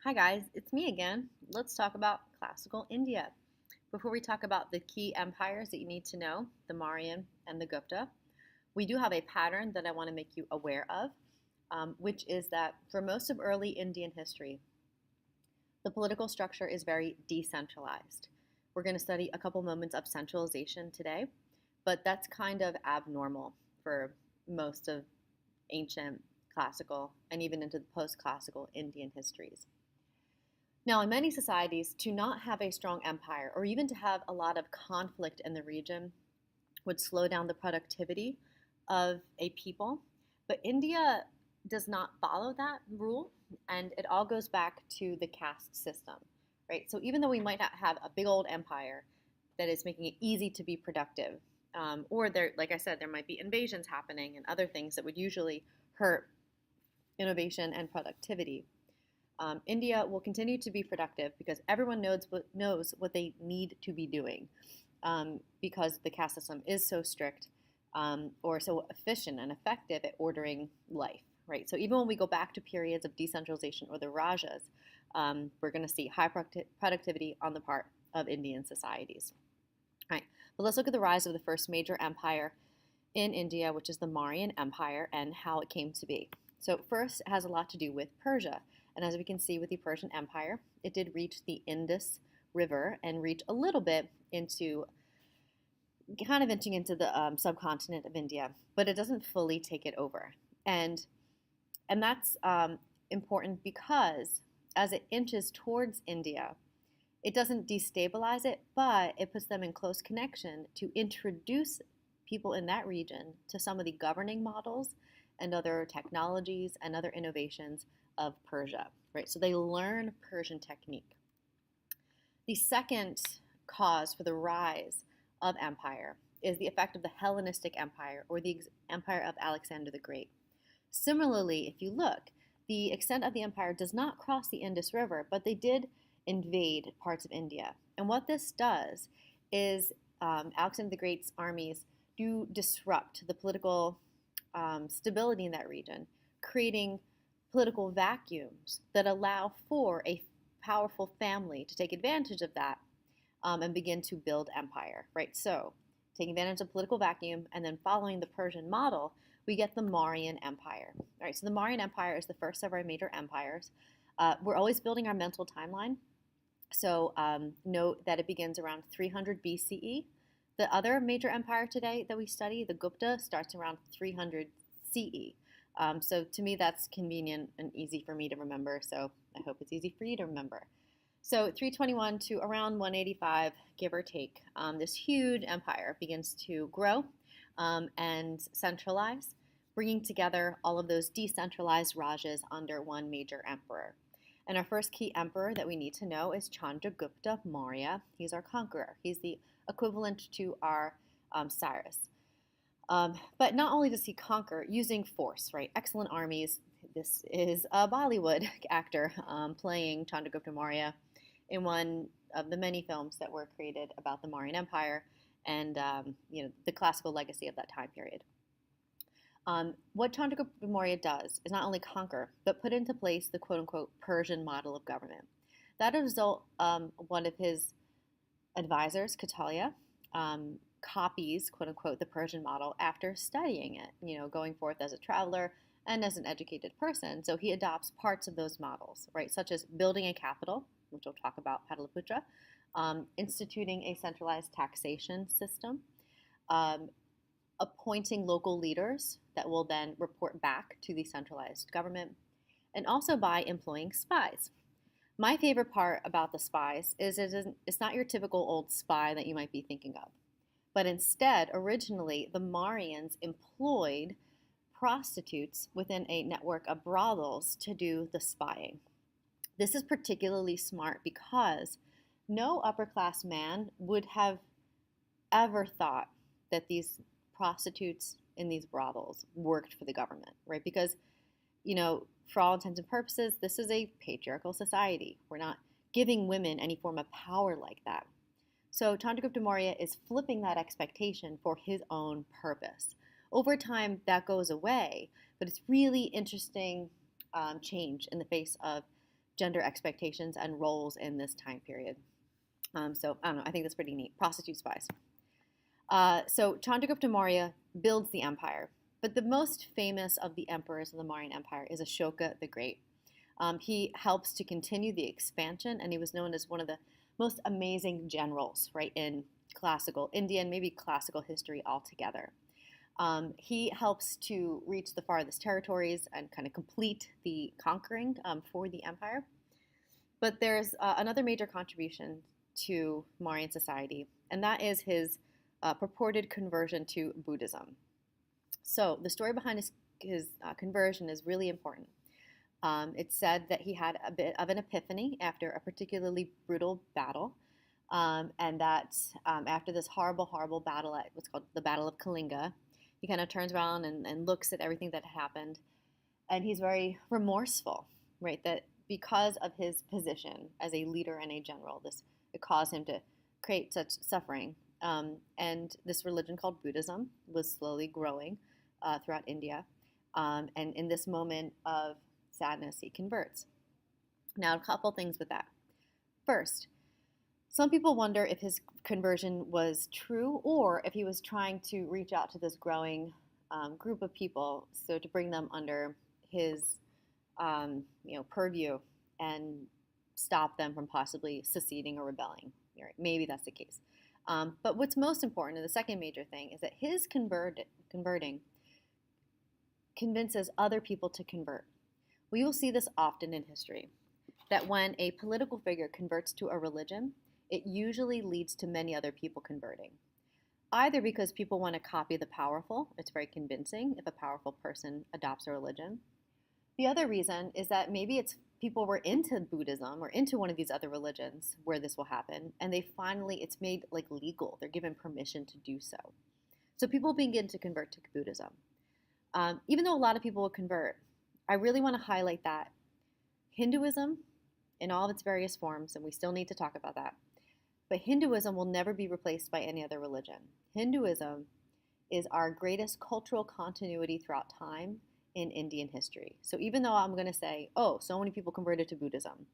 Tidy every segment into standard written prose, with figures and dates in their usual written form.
Hi guys, it's me again. Let's talk about classical India. Before we talk about the key empires that you need to know, the Mauryan and the Gupta, we do have a pattern that I want to make you aware of, which is that for most of early Indian history, the political structure is very decentralized. We're going to study a couple moments of centralization today, but that's kind of abnormal for most of ancient classical and even into the post-classical Indian histories. Now, in many societies, to not have a strong empire or even to have a lot of conflict in the region would slow down the productivity of a people. But India does not follow that rule, and it all goes back to the caste system, right? So even though we might not have a big old empire that is making it easy to be productive, or there, like I said, there might be invasions happening and other things that would usually hurt innovation and productivity. India will continue to be productive because everyone knows what they need to be doing, because the caste system is so strict, or so efficient and effective at ordering life, right? So even when we go back to periods of decentralization or the Rajas, we're going to see high productivity on the part of Indian societies. All right, but let's look at the rise of the first major empire in India, which is the Mauryan Empire, and how it came to be. So first, it has a lot to do with Persia. And as we can see with the Persian Empire, it did reach the Indus River and reach a little bit into, kind of inching into the subcontinent of India, but it doesn't fully take it over. And that's important because as it inches towards India, it doesn't destabilize it, but it puts them in close connection to introduce people in that region to some of the governing models and other technologies and other innovations of Persia, right? So they learn Persian technique. The second cause for the rise of empire is the effect of the Hellenistic Empire, or the empire of Alexander the Great. Similarly, if you look, the extent of the empire does not cross the Indus River, but they did invade parts of India. And what this does is Alexander the Great's armies do disrupt the political stability in that region, creating political vacuums that allow for a powerful family to take advantage of that, and begin to build empire, right? So taking advantage of political vacuum and then following the Persian model, we get the Mauryan Empire. All right, so the Mauryan Empire is the first of our major empires. We're always building our mental timeline. So note that it begins around 300 BCE. The other major empire today that we study, the Gupta, starts around 300 CE. So to me, that's convenient and easy for me to remember. So I hope it's easy for you to remember. So 321 to around 185, give or take, this huge empire begins to grow and centralize, bringing together all of those decentralized rajas under one major emperor. And our first key emperor that we need to know is Chandragupta Maurya. He's our conqueror. He's the equivalent to our Cyrus. But not only does he conquer using force, right? Excellent armies. This is a Bollywood actor playing Chandragupta Maurya in one of the many films that were created about the Mauryan Empire and the classical legacy of that time period. What Chandragupta Maurya does is not only conquer, but put into place the quote-unquote Persian model of government. That is a result, one of his advisors, Kautilya, copies, quote unquote, the Persian model after studying it, going forth as a traveler and as an educated person. So he adopts parts of those models, right, such as building a capital, which we'll talk about, Pataliputra, instituting a centralized taxation system, appointing local leaders that will then report back to the centralized government, and also by employing spies. My favorite part about the spies is it's not your typical old spy that you might be thinking of. But instead, originally, the Mauryans employed prostitutes within a network of brothels to do the spying. This is particularly smart because no upper-class man would have ever thought that these prostitutes in these brothels worked for the government, right? Because, for all intents and purposes, this is a patriarchal society. We're not giving women any form of power like that. So Chandragupta Maurya is flipping that expectation for his own purpose. Over time, that goes away, but it's really interesting change in the face of gender expectations and roles in this time period. So I don't know, I think that's pretty neat. Prostitute spies. So Chandragupta Maurya builds the empire, but the most famous of the emperors of the Mauryan Empire is Ashoka the Great. He helps to continue the expansion, and he was known as one of the most amazing generals, right, in classical India and maybe classical history altogether. He helps to reach the farthest territories and kind of complete the conquering for the empire. But there's another major contribution to Mauryan society, and that is his purported conversion to Buddhism. So the story behind his conversion is really important. It's said that he had a bit of an epiphany after a particularly brutal battle, and that after this horrible, horrible battle at what's called the Battle of Kalinga, he kind of turns around and looks at everything that happened, and he's very remorseful, right? That because of his position as a leader and a general, it caused him to create such suffering. And this religion called Buddhism was slowly growing throughout India, and in this moment of sadness, he converts. Now, a couple things with that. First, some people wonder if his conversion was true or if he was trying to reach out to this growing group of people, so to bring them under his purview and stop them from possibly seceding or rebelling. Right? Maybe that's the case. But what's most important, and the second major thing, is that his converting convinces other people to convert. We will see this often in history, that when a political figure converts to a religion, it usually leads to many other people converting. Either because people want to copy the powerful, it's very convincing if a powerful person adopts a religion. The other reason is that maybe it's people were into Buddhism or into one of these other religions where this will happen, and it's made like legal. They're given permission to do so. So people begin to convert to Buddhism. Even though a lot of people will convert, I really want to highlight that Hinduism, in all of its various forms, and we still need to talk about that, but Hinduism will never be replaced by any other religion. Hinduism is our greatest cultural continuity throughout time in Indian history. So even though I'm going to say, oh, so many people converted to Buddhism,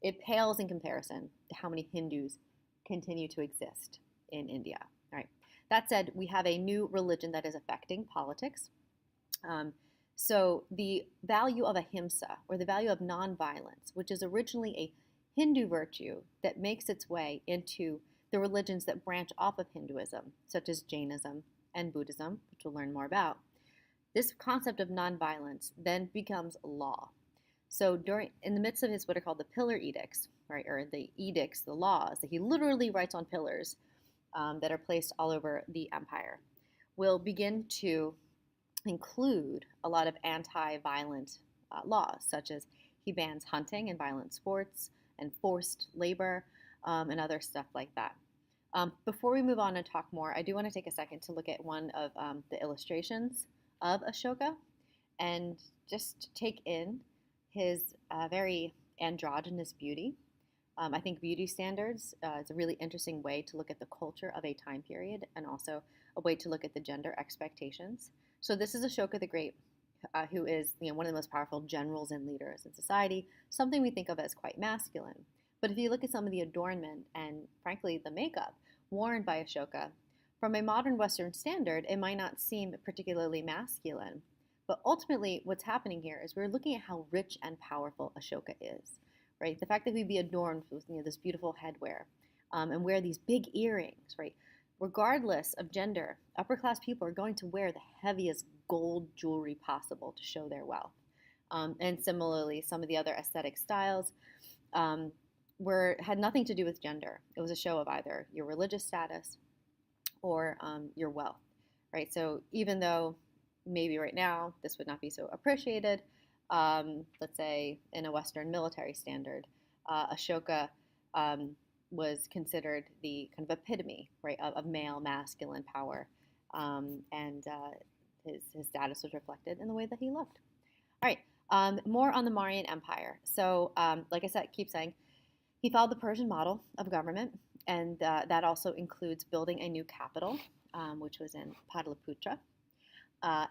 it pales in comparison to how many Hindus continue to exist in India. All right. That said, we have a new religion that is affecting politics. So the value of ahimsa, or the value of nonviolence, which is originally a Hindu virtue that makes its way into the religions that branch off of Hinduism, such as Jainism and Buddhism, which we'll learn more about. This concept of nonviolence then becomes law. So in the midst of his what are called the pillar edicts, right, or the edicts, the laws that he literally writes on pillars that are placed all over the empire, will begin to include a lot of anti-violent laws, such as he bans hunting and violent sports and forced labor and other stuff like that. Before we move on and talk more, I do want to take a second to look at one of the illustrations of Ashoka and just take in his very androgynous beauty. I think beauty standards is a really interesting way to look at the culture of a time period and also a way to look at the gender expectations. So this is Ashoka the Great, who is one of the most powerful generals and leaders in society, something we think of as quite masculine. But if you look at some of the adornment and, frankly, the makeup worn by Ashoka, from a modern Western standard, it might not seem particularly masculine. But ultimately, what's happening here is we're looking at how rich and powerful Ashoka is, right? The fact that he'd be adorned with this beautiful headwear and wear these big earrings, right? Regardless of gender, upper-class people are going to wear the heaviest gold jewelry possible to show their wealth. And similarly, some of the other aesthetic styles had nothing to do with gender. It was a show of either your religious status or your wealth, right? So even though maybe right now this would not be so appreciated, let's say in a Western military standard, Ashoka was considered the kind of epitome, right, of male masculine power, and his status was reflected in the way that he looked. All right, more on the Mauryan Empire. So, like I said, keep saying, he followed the Persian model of government, and that also includes building a new capital, which was in Pataliputra.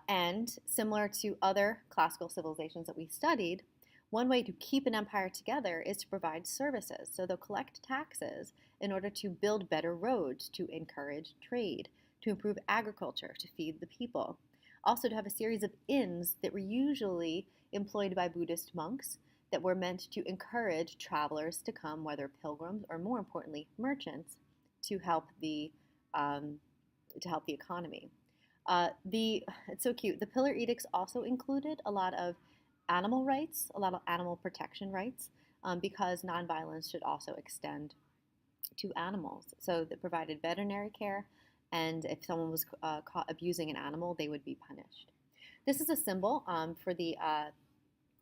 And similar to other classical civilizations that we studied, One way to keep an empire together is to provide services. So they'll collect taxes in order to build better roads, to encourage trade, to improve agriculture, to feed the people. Also, to have a series of inns that were usually employed by Buddhist monks that were meant to encourage travelers to come, whether pilgrims or, more importantly, merchants, to help the economy. It's so cute. The Pillar Edicts also included a lot of animal rights, a lot of animal protection rights, because nonviolence should also extend to animals. So they provided veterinary care, and if someone was caught abusing an animal, they would be punished. This is a symbol for the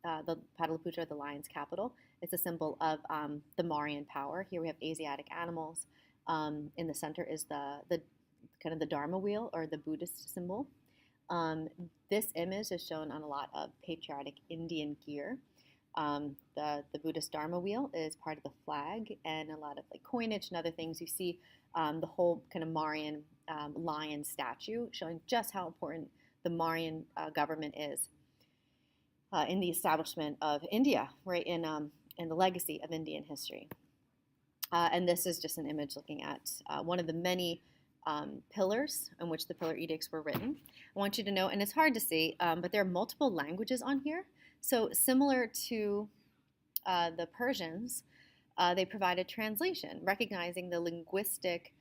Pataliputra, the lion's capital. It's a symbol of the Mauryan power. Here we have Asiatic animals. In the center is the kind of the Dharma wheel, or the Buddhist symbol. This image is shown on a lot of patriotic Indian gear. The Buddhist Dharma wheel is part of the flag, and a lot of like coinage and other things. You see the whole kind of Mauryan lion statue, showing just how important the Mauryan government is in the establishment of India, right, in the legacy of Indian history. And this is just an image looking at one of the many pillars in which the Pillar Edicts were written. I want you to know, and it's hard to see, but there are multiple languages on here. So similar to the Persians, they provided translation, recognizing the linguistic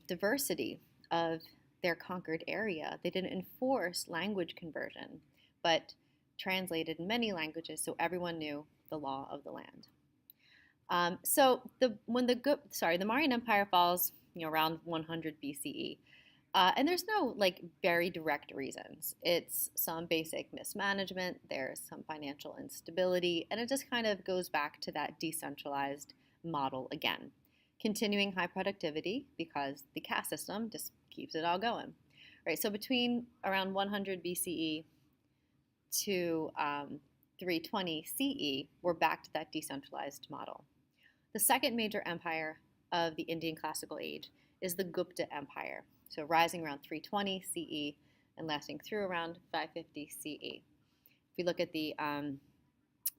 diversity of their conquered area. They didn't enforce language conversion, but translated many languages so everyone knew the law of the land. So the Mauryan Empire falls, around 100 BCE, and there's no like very direct reasons. It's some basic mismanagement. There's some financial instability, and it just kind of goes back to that decentralized model again, continuing high productivity because the caste system just keeps it all going. Right. So between around 100 BCE to 320 CE, we're back to that decentralized model. The second major empire of the Indian classical age is the Gupta Empire, so rising around 320 CE and lasting through around 550 CE. If we look at the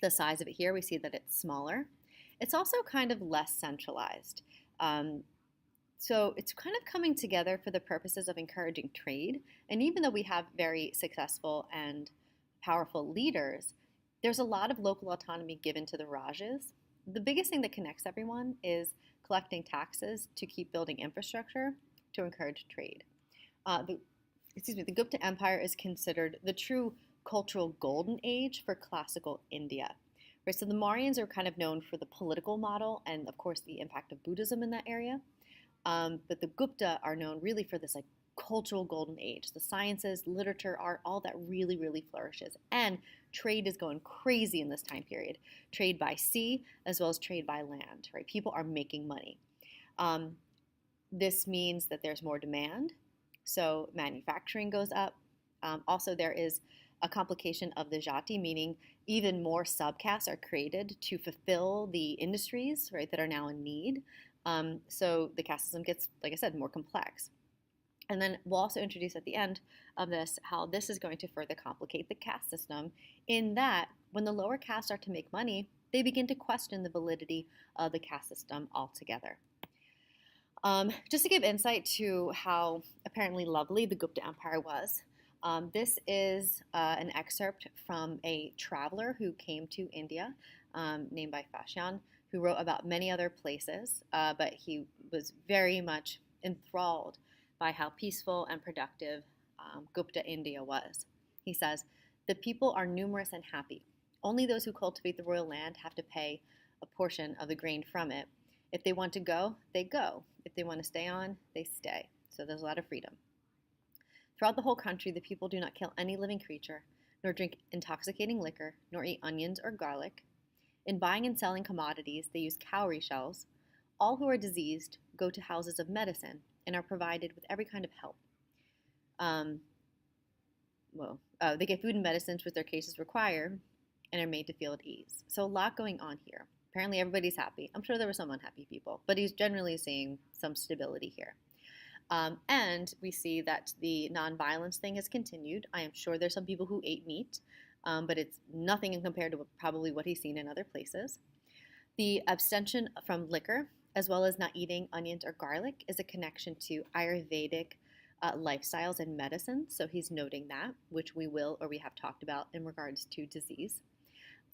size of it here, we see that it's smaller. It's also kind of less centralized. So it's kind of coming together for the purposes of encouraging trade. And even though we have very successful and powerful leaders, there's a lot of local autonomy given to the Rajas. The biggest thing that connects everyone is collecting taxes to keep building infrastructure to encourage trade. The Gupta Empire is considered the true cultural golden age for classical India. Right, so the Mauryans are kind of known for the political model and, of course, the impact of Buddhism in that area. But the Gupta are known really for this like cultural golden age. The sciences, literature, art, all that really, really flourishes. And trade is going crazy in this time period. Trade by sea as well as trade by land, right? People are making money. This means that there's more demand, so manufacturing goes up. Also, there is a complication of the jati, meaning even more subcastes are created to fulfill the industries, right, that are now in need. So the caste system gets, like I said, more complex. And then we'll also introduce at the end of this how this is going to further complicate the caste system, in that when the lower castes start to make money, they begin to question the validity of the caste system altogether. Just to give insight to how apparently lovely the Gupta Empire was, this is an excerpt from a traveler who came to India named by Fashion, who wrote about many other places, but he was very much enthralled by how peaceful and productive Gupta India was. He says, "The people are numerous and happy. Only those who cultivate the royal land have to pay a portion of the grain from it. If they want to go, they go. If they want to stay on, they stay." So there's a lot of freedom. Throughout the whole country, the people do not kill any living creature, nor drink intoxicating liquor, nor eat onions or garlic. In buying and selling commodities, they use cowrie shells. All who are diseased go to houses of medicine and are provided with every kind of help. They get food and medicines which their cases require and are made to feel at ease. So a lot going on here. Apparently everybody's happy. I'm sure there were some unhappy people, but he's generally seeing some stability here. And we see that the nonviolence thing has continued. I am sure there's some people who ate meat, but it's nothing compared to probably what he's seen in other places. The abstention from liquor, as well as not eating onions or garlic, is a connection to Ayurvedic lifestyles and medicine. So he's noting that, which we have talked about in regards to disease.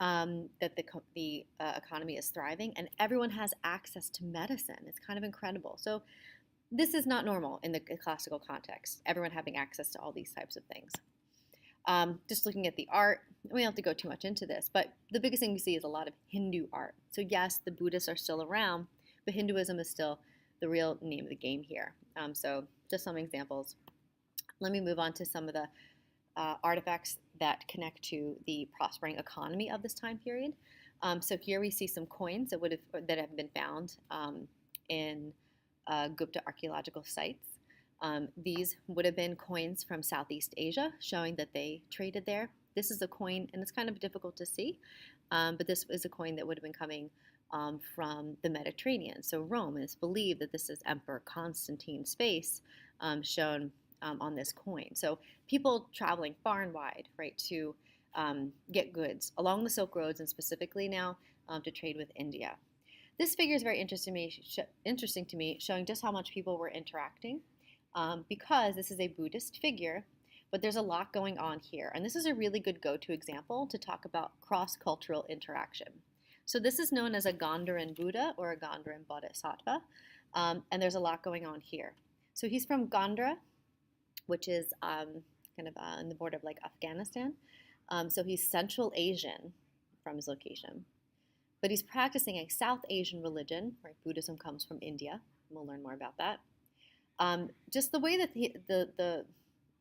That the economy is thriving and everyone has access to medicine. It's kind of incredible. So this is not normal in the classical context, everyone having access to all these types of things. Just looking at the art, we don't have to go too much into this, but the biggest thing we see is a lot of Hindu art. So yes, the Buddhists are still around, but Hinduism is still the real name of the game here. So just some examples. Let me move on to some of the artifacts that connect to the prospering economy of this time period. So here we see some coins that have been found in Gupta archaeological sites. These would have been coins from Southeast Asia, showing that they traded there. This is a coin, and it's kind of difficult to see, but this is a coin that would have been coming from the Mediterranean. So Rome, and it's believed that this is Emperor Constantine's face shown on this coin. So people traveling far and wide, right, to get goods along the Silk Roads and specifically now to trade with India. This figure is very interesting to me, showing just how much people were interacting because this is a Buddhist figure, but there's a lot going on here. And this is a really good go-to example to talk about cross-cultural interaction. So this is known as a Gandharan Buddha or a Gandharan Bodhisattva, and there's a lot going on here. So he's from Gandhara, which is kind of on the border of like Afghanistan. So he's Central Asian from his location. But he's practicing a South Asian religion, right? Buddhism comes from India. We'll learn more about that. Just the way that the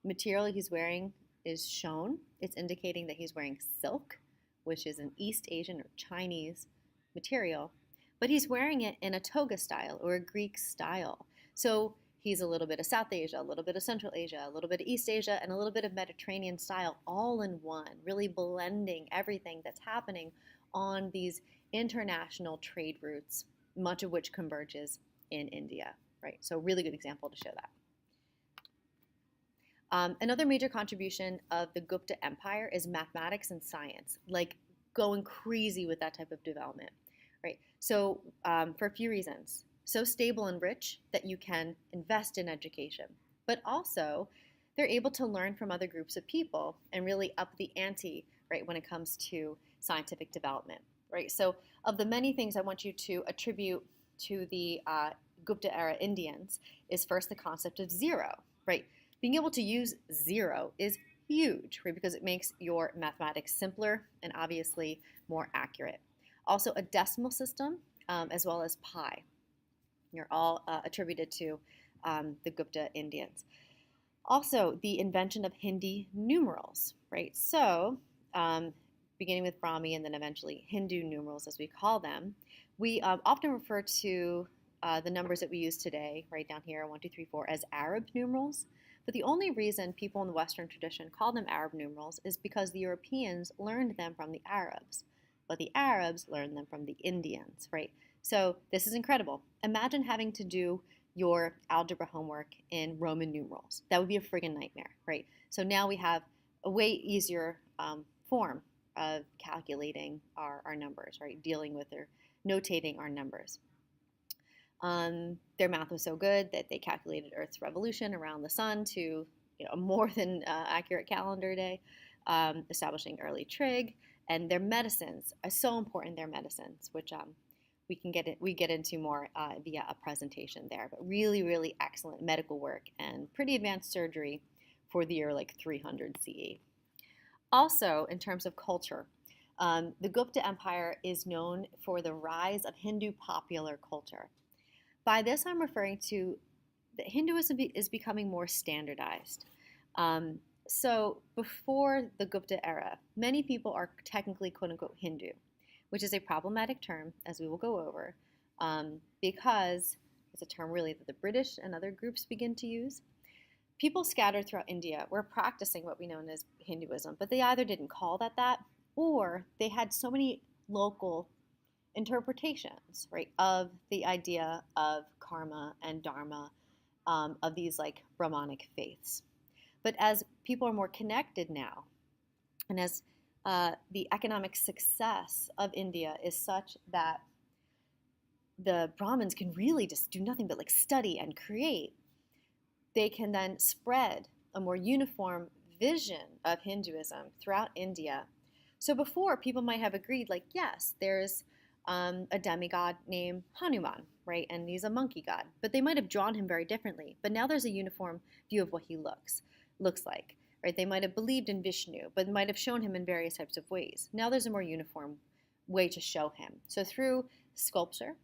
material he's wearing is shown, it's indicating that he's wearing silk, which is an East Asian or Chinese material. But he's wearing it in a toga style or a Greek style. So he's a little bit of South Asia, a little bit of Central Asia, a little bit of East Asia, and a little bit of Mediterranean style all in one, really blending everything that's happening on these international trade routes, much of which converges in India, right? So really good example to show that. Another major contribution of the Gupta Empire is mathematics and science, like going crazy with that type of development, right? So for a few reasons. So stable and rich that you can invest in education, but also they're able to learn from other groups of people and really up the ante, right, when it comes to scientific development, right? So of the many things I want you to attribute to the Gupta era Indians is first the concept of zero, right? Being able to use zero is huge, right, because it makes your mathematics simpler and obviously more accurate. Also a decimal system as well as pi. You're all attributed to the Gupta Indians. Also, the invention of Hindi numerals, right? So, beginning with Brahmi and then eventually Hindu numerals, as we call them, we often refer to the numbers that we use today, right down here, 1, 2, 3, 4, as Arab numerals. But the only reason people in the Western tradition call them Arab numerals is because the Europeans learned them from the Arabs, but the Arabs learned them from the Indians, right? So this is incredible. Imagine having to do your algebra homework in Roman numerals. That would be a friggin' nightmare, right? So now we have a way easier form of calculating our numbers, right? Dealing with or notating our numbers. Their math was so good that they calculated Earth's revolution around the sun to a more than accurate calendar day, establishing early trig, and their medicines are so important. Their medicines, which we get into more via a presentation there, but really, really excellent medical work and pretty advanced surgery for the year like 300 CE. Also, in terms of culture, the Gupta Empire is known for the rise of Hindu popular culture. By this, I'm referring to that Hinduism is becoming more standardized. So before the Gupta era, many people are technically quote-unquote Hindu, which is a problematic term, as we will go over, because it's a term really that the British and other groups begin to use. People scattered throughout India were practicing what we know as Hinduism, but they either didn't call that, or they had so many local interpretations, right, of the idea of karma and dharma, of these like Brahmanic faiths. But as people are more connected now, and as the economic success of India is such that the Brahmins can really just do nothing but like study and create. They can then spread a more uniform vision of Hinduism throughout India. So before, people might have agreed, like, yes, there's a demigod named Hanuman, right? And he's a monkey god. But they might have drawn him very differently. But now there's a uniform view of what he looks like, right? They might have believed in Vishnu, but might have shown him in various types of ways. Now there's a more uniform way to show him. So through sculpture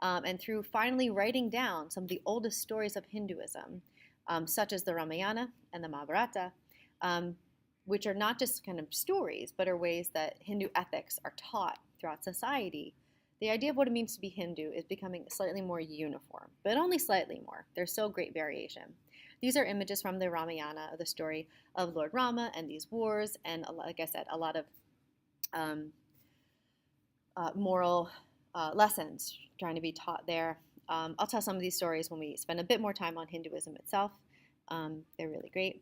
and through finally writing down some of the oldest stories of Hinduism, such as the Ramayana and the Mahabharata, which are not just kind of stories, but are ways that Hindu ethics are taught throughout society. The idea of what it means to be Hindu is becoming slightly more uniform, but only slightly more. There's still great variation. These are images from the Ramayana, the story of Lord Rama and these wars, and like I said, a lot of moral lessons trying to be taught there. I'll tell some of these stories when we spend a bit more time on Hinduism itself. They're really great.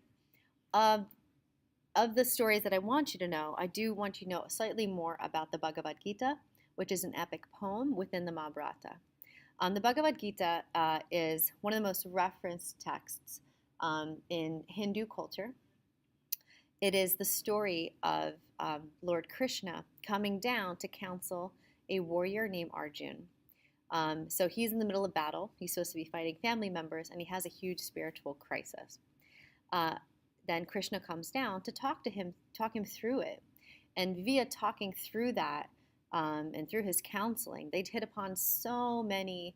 Of the stories that I want you to know, I do want you to know slightly more about the Bhagavad Gita, which is an epic poem within the Mahabharata. The Bhagavad Gita is one of the most referenced texts in Hindu culture. It is the story of Lord Krishna coming down to counsel a warrior named Arjun. So he's in the middle of battle. He's supposed to be fighting family members, and he has a huge spiritual crisis. Then Krishna comes down to talk him through it. And via talking through that and through his counseling, they'd hit upon so many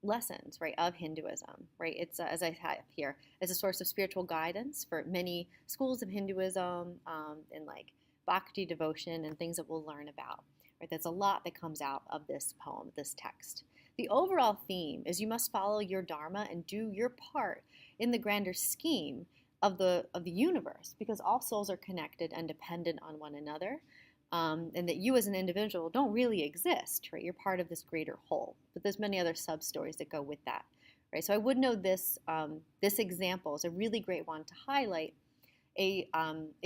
lessons, right, of Hinduism, right? It's, as I have here, it's a source of spiritual guidance for many schools of Hinduism and like bhakti devotion and things that we'll learn about, right? There's a lot that comes out of this poem, this text. The overall theme is you must follow your dharma and do your part in the grander scheme of the universe, because all souls are connected and dependent on one another, and that you as an individual don't really exist, right? You're part of this greater whole. But there's many other sub-stories that go with that, right? So I would know this example is a really great one to highlight a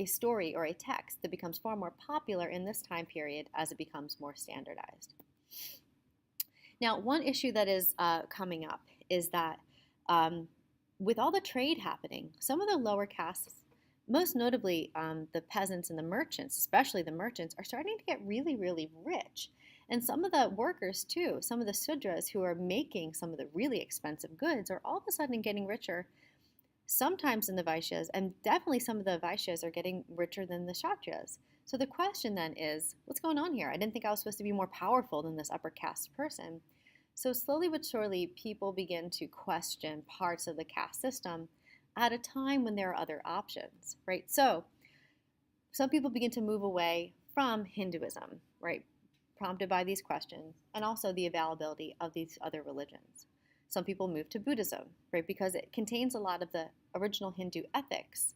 story or a text that becomes far more popular in this time period as it becomes more standardized. Now, one issue that is coming up is that with all the trade happening, some of the lower castes, most notably the peasants and the merchants, especially the merchants, are starting to get really, really rich. And some of the workers too, some of the Sudras who are making some of the really expensive goods are all of a sudden getting richer, sometimes in the Vaishyas, and definitely some of the Vaishyas are getting richer than the Kshatriyas. So the question then is, what's going on here? I didn't think I was supposed to be more powerful than this upper caste person. So slowly but surely, people begin to question parts of the caste system at a time when there are other options, right? So some people begin to move away from Hinduism, right? Prompted by these questions and also the availability of these other religions. Some people move to Buddhism, right? Because it contains a lot of the original Hindu ethics.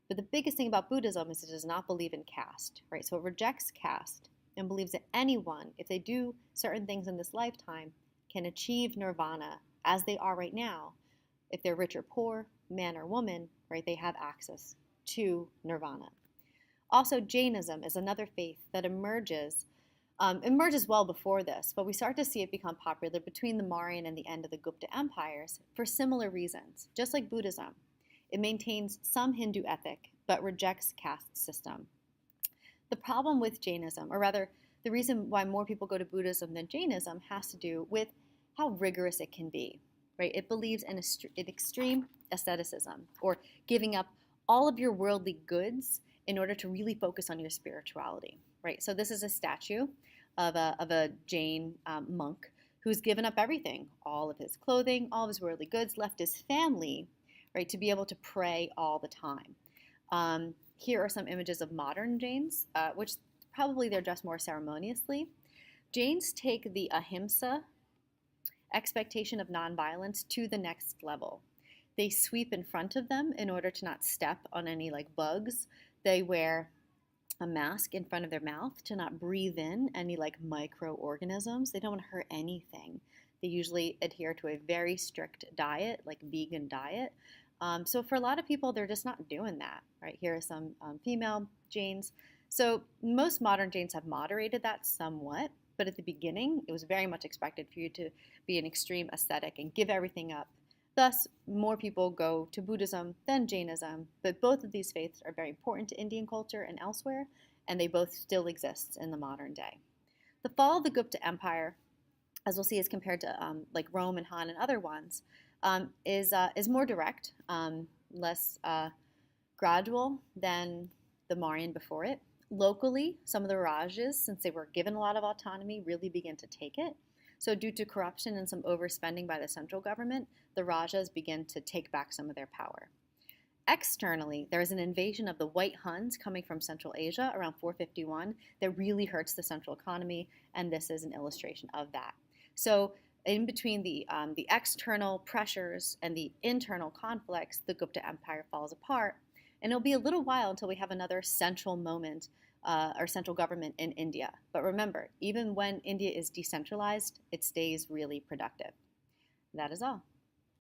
But the biggest thing about Buddhism is it does not believe in caste, right? So it rejects caste and believes that anyone, if they do certain things in this lifetime, can achieve nirvana as they are right now. If they're rich or poor, man or woman, right, they have access to nirvana. Also, Jainism is another faith that emerges well before this, but we start to see it become popular between the Mauryan and the end of the Gupta Empires for similar reasons. Just like Buddhism, it maintains some Hindu ethic, but rejects caste system. The problem with Jainism, or rather, the reason why more people go to Buddhism than Jainism has to do with how rigorous it can be, right? It believes in extreme asceticism, or giving up all of your worldly goods in order to really focus on your spirituality, right? So this is a statue of a Jain monk who's given up everything, all of his clothing, all of his worldly goods, left his family, right, to be able to pray all the time. Here are some images of modern Jains, which probably they're dressed more ceremoniously. Jains take the ahimsa, expectation of nonviolence, to the next level. They sweep in front of them in order to not step on any like bugs. They wear a mask in front of their mouth to not breathe in any like microorganisms. They don't want to hurt anything. They usually adhere to a very strict diet, like vegan diet. So for a lot of people, they're just not doing that, right? Here are some female Jains. So most modern Jains have moderated that somewhat, but at the beginning, it was very much expected for you to be an extreme ascetic and give everything up. Thus, more people go to Buddhism than Jainism, but both of these faiths are very important to Indian culture and elsewhere, and they both still exist in the modern day. The fall of the Gupta Empire, as we'll see, as compared to like Rome and Han and other ones, is more direct, less gradual than the Mauryan before it. Locally, some of the Rajas, since they were given a lot of autonomy, really began to take it. So due to corruption and some overspending by the central government, the Rajas began to take back some of their power. Externally, there is an invasion of the White Huns coming from Central Asia around 451 that really hurts the central economy, and this is an illustration of that. So in between the external pressures and the internal conflicts, the Gupta Empire falls apart, and it'll be a little while until we have another central moment or central government in India. But remember, even when India is decentralized, it stays really productive. That is all.